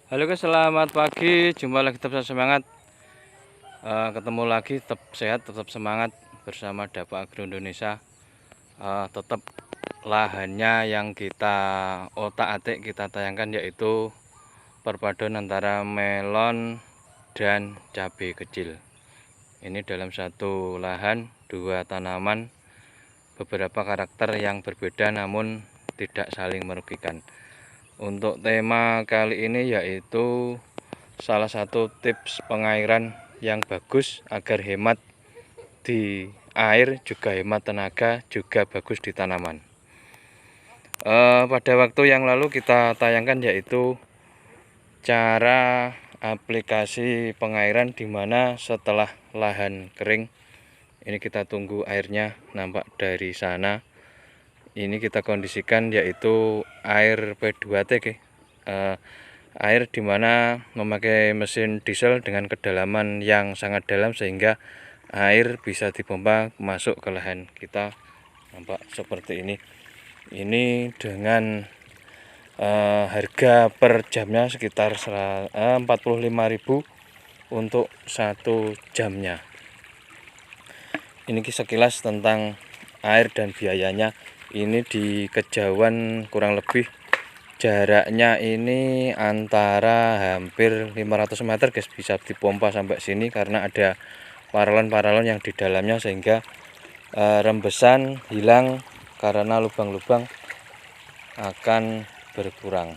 Halo guys, selamat pagi. Jumpa lagi, tetap semangat. Ketemu lagi, tetap sehat, tetap semangat bersama Dapa Agro Indonesia. Tetap lahannya yang kita otak-atik kita tayangkan yaitu perpaduan antara melon dan cabai kecil. Ini dalam satu lahan, dua tanaman, beberapa karakter yang berbeda namun tidak saling merugikan. Untuk tema kali ini yaitu salah satu tips pengairan yang bagus agar hemat di air, juga hemat tenaga, juga bagus di tanaman. Pada waktu yang lalu kita tayangkan yaitu cara aplikasi pengairan, dimana setelah lahan kering, ini kita tunggu airnya nampak dari sana. Ini kita kondisikan yaitu air P2T, air dimana memakai mesin diesel dengan kedalaman yang sangat dalam sehingga air bisa dipompa masuk ke lahan kita. Nampak seperti ini dengan harga per jamnya sekitar 45.000 untuk 1 jamnya. Ini sekilas tentang air dan biayanya. Ini di kejauhan kurang lebih jaraknya ini antara hampir 500 meter guys, bisa dipompa sampai sini karena ada paralon-paralon yang di dalamnya sehingga rembesan hilang karena lubang-lubang akan berkurang.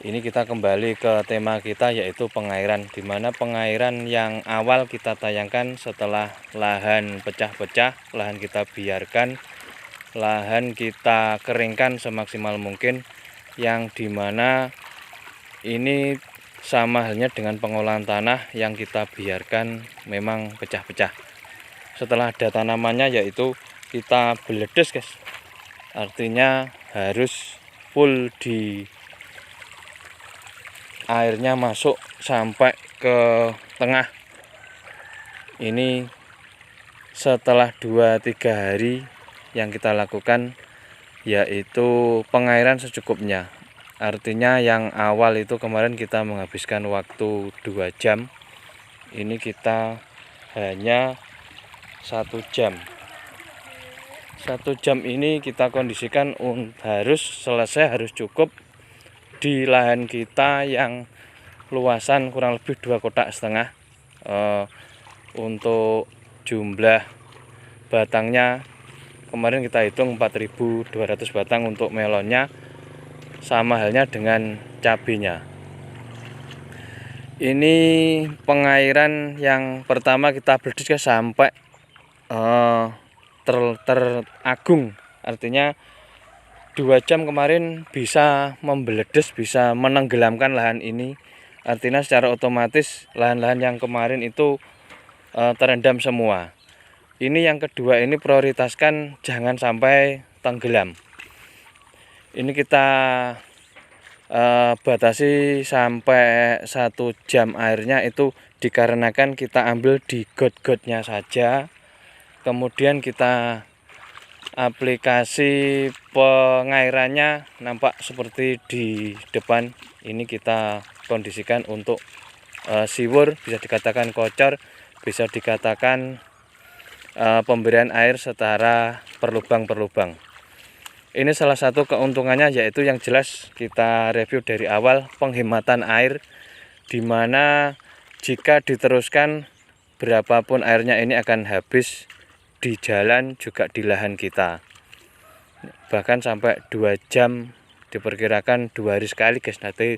Ini kita kembali ke tema kita yaitu pengairan, dimana pengairan yang awal kita tayangkan setelah lahan pecah-pecah, lahan kita biarkan, lahan kita keringkan semaksimal mungkin, yang dimana ini sama halnya dengan pengolahan tanah yang kita biarkan memang pecah-pecah. Setelah ada tanamannya yaitu kita beledes guys, artinya harus full di airnya masuk sampai ke tengah. Ini setelah 2-3 hari yang kita lakukan yaitu pengairan secukupnya. Artinya yang awal itu kemarin kita menghabiskan waktu 2 jam. Ini kita hanya 1 jam. 1 jam ini kita kondisikan harus selesai, harus cukup di lahan kita yang luasan kurang lebih 2,5 kotak. Untuk jumlah batangnya kemarin kita hitung 4.200 batang untuk melonnya, sama halnya dengan cabenya. Ini pengairan yang pertama kita beledes sampai teragung, artinya 2 jam kemarin bisa membeledes, bisa menenggelamkan lahan ini. Artinya secara otomatis lahan-lahan yang kemarin itu terendam semua. Ini yang kedua, ini prioritaskan jangan sampai tenggelam. Ini kita batasi sampai 1 jam airnya, itu dikarenakan kita ambil di got-gotnya saja. Kemudian kita aplikasi pengairannya nampak seperti di depan. Ini kita kondisikan untuk siwur, bisa dikatakan kocor, bisa dikatakan pemberian air secara per lubang. Ini salah satu keuntungannya yaitu yang jelas kita review dari awal, penghematan air, dimana jika diteruskan berapapun airnya ini akan habis di jalan juga di lahan kita, bahkan sampai 2 jam, diperkirakan 2 hari sekali guys, nanti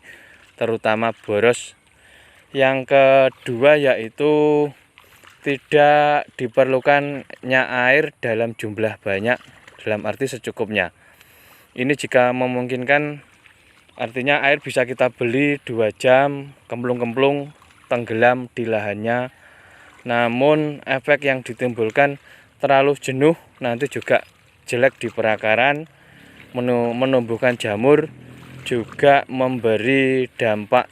terutama boros. Yang kedua yaitu tidak diperlukannya air dalam jumlah banyak, dalam arti secukupnya. Ini jika memungkinkan, artinya air bisa kita beli 2 jam, kemplung-kemplung, tenggelam di lahannya. Namun efek yang ditimbulkan terlalu jenuh, nanti juga jelek di perakaran, menumbuhkan jamur, juga memberi dampak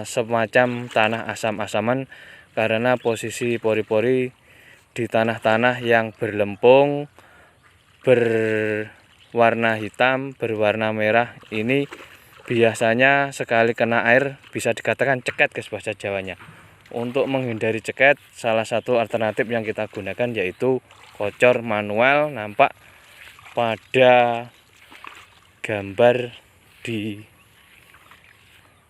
semacam tanah asam-asaman karena posisi pori-pori di tanah-tanah yang berlempung, berwarna hitam, berwarna merah ini biasanya sekali kena air bisa dikatakan ceket guys bahasa Jawanya. Untuk menghindari ceket, salah satu alternatif yang kita gunakan yaitu kocor manual. Nampak pada gambar di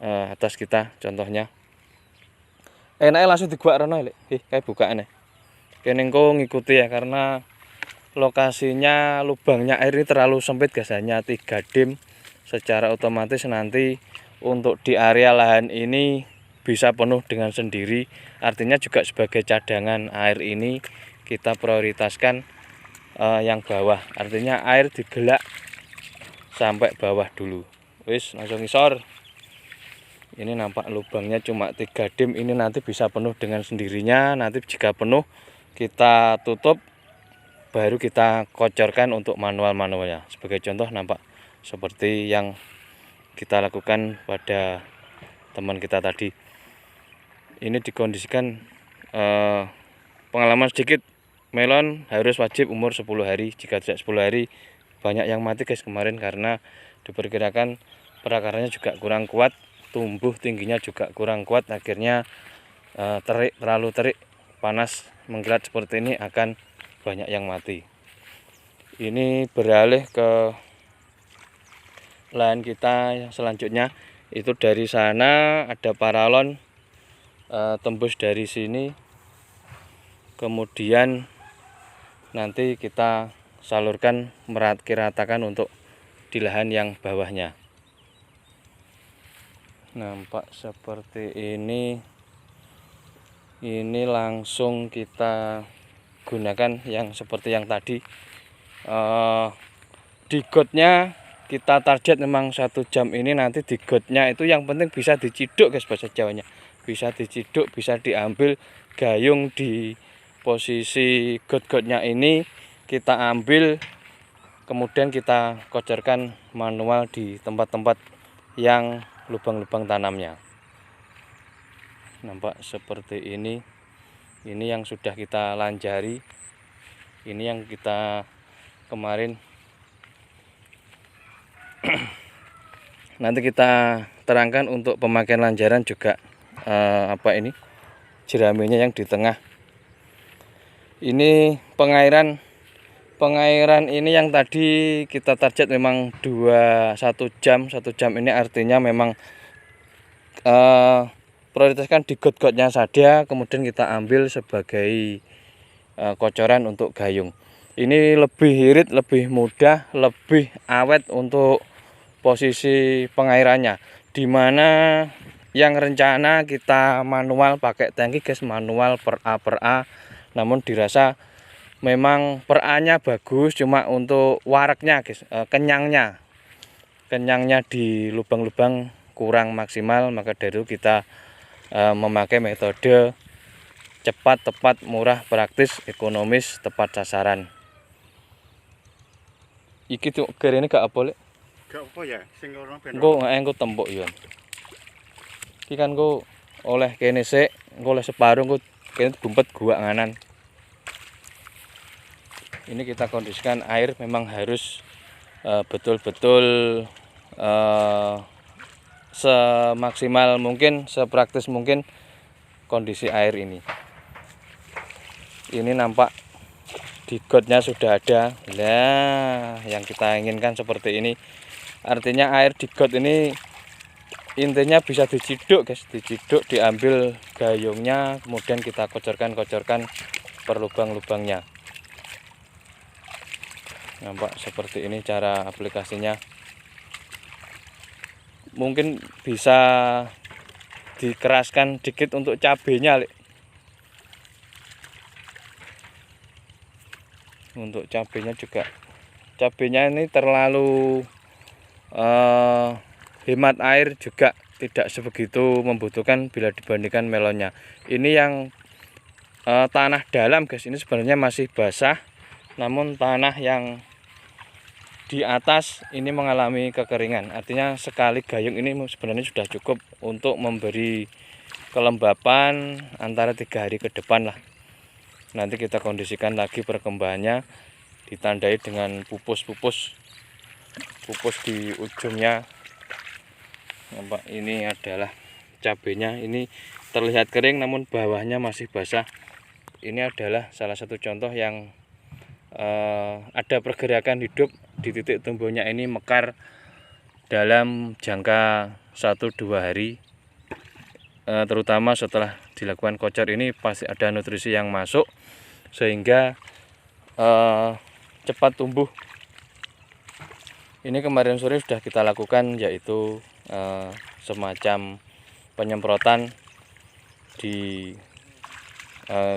atas kita contohnya. Enaknya langsung dibuat rono kayak bukaan ya. Kene engko ngikuti ya, karena lokasinya lubangnya air ini terlalu sempit guys, hanya 3 dim. Secara otomatis nanti untuk di area lahan ini bisa penuh dengan sendiri. Artinya juga sebagai cadangan air ini kita prioritaskan yang bawah. Artinya air digelak sampai bawah dulu. Wis langsung ngisor. Ini nampak lubangnya cuma 3 dim. Ini nanti bisa penuh dengan sendirinya. Nanti jika penuh kita tutup, baru kita kocorkan untuk manual-manualnya. Sebagai contoh nampak seperti yang kita lakukan pada teman kita tadi. Ini dikondisikan pengalaman sedikit, melon harus wajib umur 10 hari. Jika tidak 10 hari banyak yang mati guys kemarin, karena diperkirakan perakaranya juga kurang kuat, tumbuh tingginya juga kurang kuat. Akhirnya terlalu terik, panas mengkilat seperti ini akan banyak yang mati. Ini beralih ke lahan kita yang selanjutnya. Itu dari sana ada paralon tembus dari sini, kemudian nanti kita salurkan meratakan untuk di lahan yang bawahnya. Nampak seperti ini langsung kita gunakan yang seperti yang tadi. Di gotnya kita target memang 1 jam ini. Nanti di gotnya itu yang penting bisa diciduk guys bahasa Jawanya. Bisa diciduk, bisa diambil gayung di posisi got-gotnya ini, kita ambil, kemudian kita kocorkan manual di tempat-tempat yang lubang-lubang tanamnya. Nampak seperti ini yang sudah kita lanjari. Ini yang kita kemarin nanti kita terangkan untuk pemakaian lanjaran juga jeraminya yang di tengah. Ini pengairan ini yang tadi kita target memang 1 jam ini, artinya memang prioritaskan di got-gotnya saja, kemudian kita ambil sebagai kocoran untuk gayung. Ini lebih irit, lebih mudah, lebih awet untuk posisi pengairannya. Dimana yang rencana kita manual pakai tangki guys, manual per A, namun dirasa memang per A-nya bagus, cuma untuk waraknya guys, kenyangnya di lubang-lubang kurang maksimal. Maka dari itu kita memakai metode cepat, tepat, murah, praktis, ekonomis, tepat sasaran. Iki tuh ini gak apa lek? Gak apa ya, sing ora ben. Engko tembok ya. Iki kan engko oleh kene sik, engko oleh separuh engko kene gumpet gua nganan. Ini kita kondisikan air memang harus betul-betul semaksimal mungkin, sepraktis mungkin kondisi air ini. Ini nampak di gotnya sudah ada. Nah, yang kita inginkan seperti ini. Artinya air di got ini intinya bisa diciduk guys, diciduk, diambil gayungnya, kemudian kita kocorkan per lubang-lubangnya. Nampak seperti ini cara aplikasinya. Mungkin bisa dikeraskan dikit untuk cabenya. Untuk cabenya juga, cabenya ini terlalu hemat air juga, tidak sebegitu membutuhkan bila dibandingkan melonnya. Ini yang tanah dalam guys, ini sebenarnya masih basah, namun tanah yang di atas ini mengalami kekeringan. Artinya sekali gayung ini sebenarnya sudah cukup untuk memberi kelembapan antara 3 hari ke depan lah. Nanti kita kondisikan lagi perkembangannya, ditandai dengan pupus di ujungnya. Nampak ini adalah cabenya, ini terlihat kering namun bawahnya masih basah. Ini adalah salah satu contoh yang ada pergerakan hidup di titik tumbuhnya ini mekar dalam jangka 1-2 hari. Terutama setelah dilakukan kocor ini pasti ada nutrisi yang masuk sehingga cepat tumbuh. Ini kemarin sore sudah kita lakukan, yaitu semacam penyemprotan di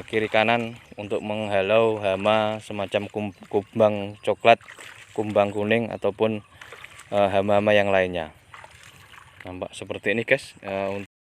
kiri kanan untuk menghalau hama semacam kumbang coklat, kumbang kuning ataupun hama-hama yang lainnya. Nampak seperti ini guys.